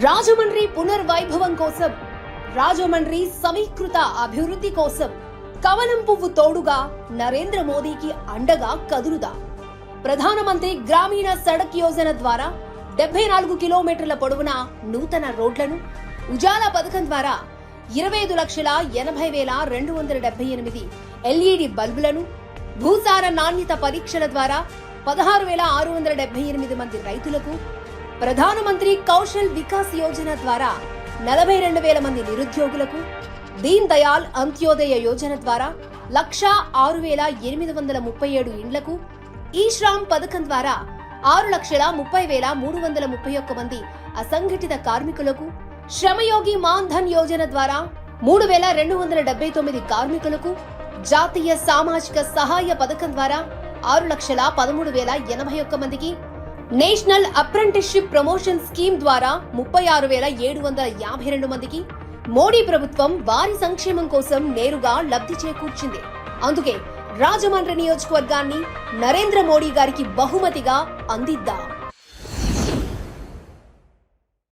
రాజమండ్రి పునర్వైభవం కోసం, రాజమండ్రి సమీకృత అభివృద్ధి కోసం కమలం పువ్వు తోడుగా నరేంద్ర మోదీకి అండగా కదులుదా. ప్రధానమంత్రి గ్రామీణ సడక్ యోజన ద్వారా 74 కిలోమీటర్ల పొడవున నూతన రోడ్లను, ఉజాలా పథకం ద్వారా 25,80,278 ఎల్ఈడి బల్బులను, భూసార నాణ్యత పరీక్షల ద్వారా 16,678 మంది రైతులకు, ప్రధానమంత్రి కౌశల్ వికాస్ యోజన ద్వారా 42,000 మంది నిరుద్యోగులకు, దీన్ దయాల్ అంత్యోదయ యోజన ద్వారా 1,06,837 ఇండ్లకు, ఈ శ్రామ్ పథకం ద్వారా 6,30,331 మంది అసంఘటిత కార్మికులకు, శ్రమయోగి మాన్ ధన్ యోజన ద్వారా 3,279 కార్మికులకు, జాతీయ సామాజిక సహాయ పథకం ద్వారా 6,13,081 మందికి, నేషనల్ అప్రెంటిస్షిప్ ప్రమోషన్ స్కీమ్ ద్వారా 36,752 మందికి మోడీ ప్రభుత్వం వారి సంక్షేమం కోసం నేరుగా లబ్ధి చేకూర్చింది. అందుకే రాజమండ్రి నియోజకవర్గాన్ని నరేంద్ర మోడీ గారికి బహుమతిగా అందిద్దాం.